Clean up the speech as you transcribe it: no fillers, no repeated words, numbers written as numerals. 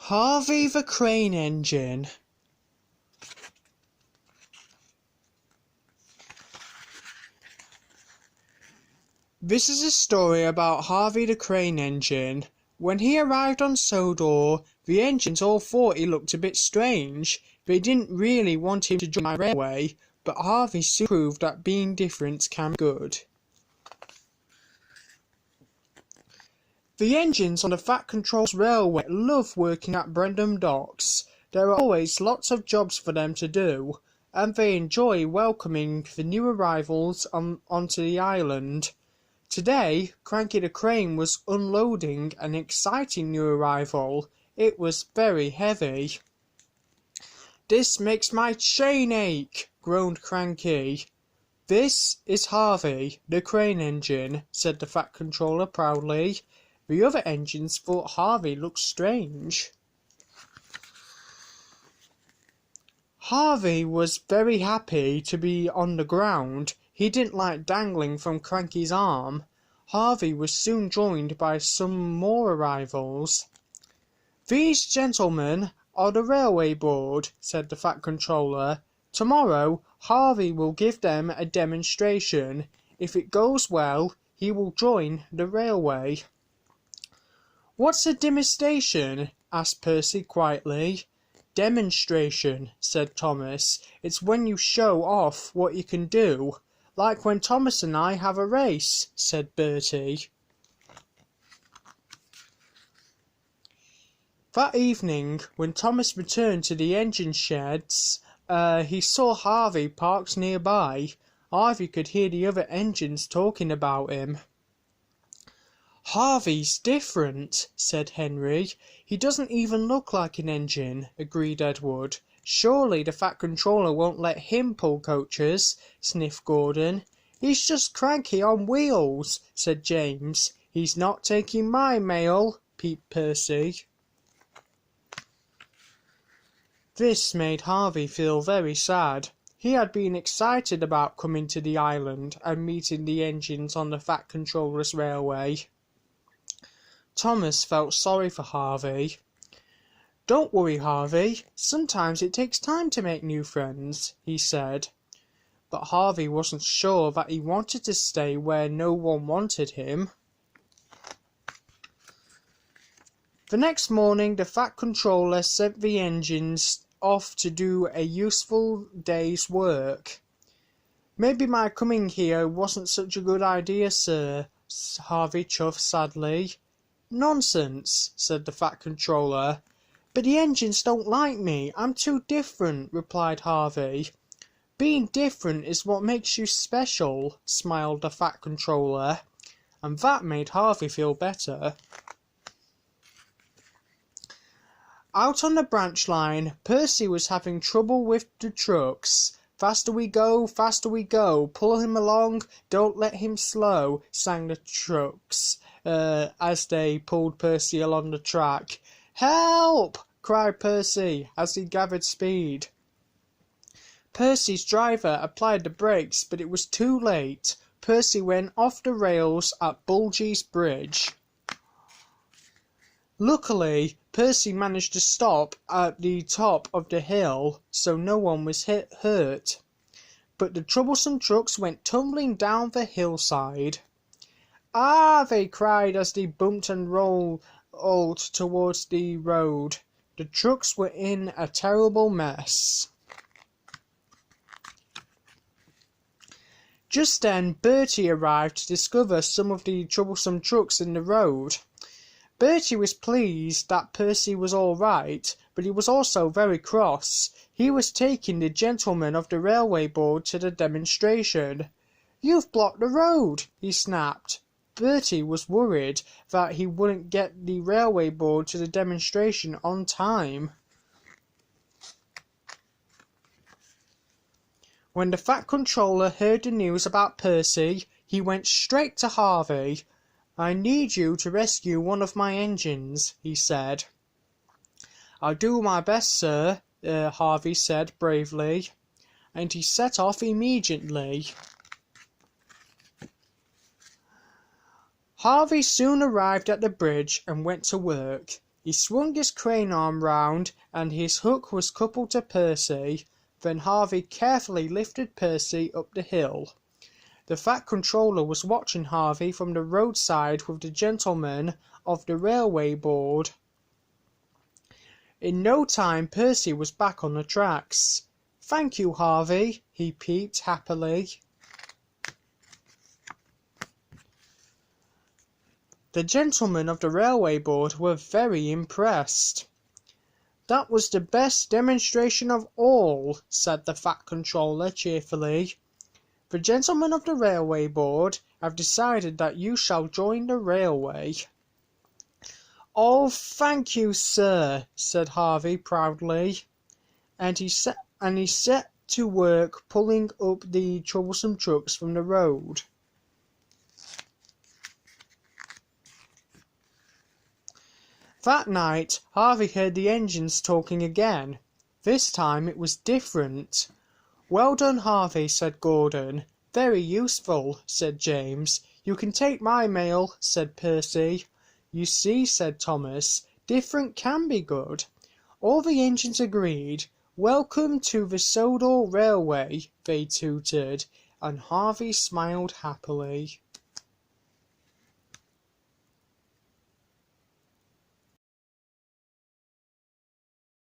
Harvey the Crane Engine. This is a story about Harvey the Crane Engine. When he arrived on Sodor, the engines all thought he looked a bit strange. They didn't really want him to join my railway, but Harvey soon proved that being different can be good. The engines on the Fat Controls Railway love working at Brendam Docks. There are always lots of jobs for them to do, and they enjoy welcoming the new arrivals onto the island. Today, Cranky the Crane was unloading an exciting new arrival. It was very heavy. "This makes my chain ache," groaned Cranky. "This is Harvey, the Crane Engine," said the Fat Controller proudly. The other engines thought Harvey looked strange. Harvey was very happy to be on the ground. He didn't like dangling from Cranky's arm. Harvey was soon joined by some more arrivals. "These gentlemen are the railway board," said the Fat Controller. "Tomorrow Harvey will give them a demonstration. If it goes well, he will join the railway." "What's a demonstration?" asked Percy quietly. "Demonstration," said Thomas. "It's when you show off what you can do. Like when Thomas and I have a race," said Bertie. That evening, when Thomas returned to the engine sheds, he saw Harvey parked nearby. Harvey could hear the other engines talking about him. "Harvey's different," said Henry. "He doesn't even look like an engine," agreed Edward. "Surely the Fat Controller won't let him pull coaches," sniffed Gordon. "He's just Cranky on wheels," said James. "He's not taking my mail," peeped Percy. This made Harvey feel very sad. He had been excited about coming to the island and meeting the engines on the Fat Controller's railway. Thomas felt sorry for Harvey. "Don't worry, Harvey. Sometimes it takes time to make new friends," he said. But Harvey wasn't sure that he wanted to stay where no one wanted him. The next morning the Fat Controller sent the engines off to do a useful day's work. "Maybe my coming here wasn't such a good idea, sir," Harvey chuffed sadly. "Nonsense," said the Fat Controller. "But the engines don't like me. I'm too different," replied Harvey. "Being different is what makes you special," smiled the Fat Controller, and that made Harvey feel better. Out on the branch line, Percy was having trouble with the trucks. Faster we go, pull him along, don't let him slow," sang the trucks as they pulled Percy along the track. "Help!" cried Percy as he gathered speed. Percy's driver applied the brakes, but it was too late. Percy went off the rails at Bulgy's bridge. Luckily, Percy managed to stop at the top of the hill, so no one was hurt. But the troublesome trucks went tumbling down the hillside. "Ah!" they cried as they bumped and rolled towards the road. The trucks were in a terrible mess. Just then Bertie arrived to discover some of the troublesome trucks in the road. Bertie was pleased that Percy was all right, but he was also very cross. He was taking the gentlemen of the railway board to the demonstration. "You've blocked the road," he snapped. Bertie was worried that he wouldn't get the railway board to the demonstration on time. When the Fat Controller heard the news about Percy, he went straight to Harvey. "I need you to rescue one of my engines," he said. "I'll do my best, sir," Harvey said bravely, and he set off immediately. Harvey soon arrived at the bridge and went to work. He swung his crane arm round, and his hook was coupled to Percy. Then Harvey carefully lifted Percy up the hill. The Fat Controller was watching Harvey from the roadside with the gentleman of the railway board. In no time Percy was back on the tracks. "Thank you, Harvey," he peeped happily. The gentlemen of the railway board were very impressed. "That was the best demonstration of all," said the Fat Controller cheerfully. "The gentlemen of the railway board have decided that you shall join the railway." "Oh, thank you, sir," said Harvey proudly, and he set to work pulling up the troublesome trucks from the road. That night Harvey heard the engines talking again. This time it was different. "Well done, Harvey," said Gordon. "Very useful," said James. "You can take my mail," said Percy. "You see," said Thomas, "different can be good." All the engines agreed. "Welcome to the Sodor Railway," they tooted, and Harvey smiled happily.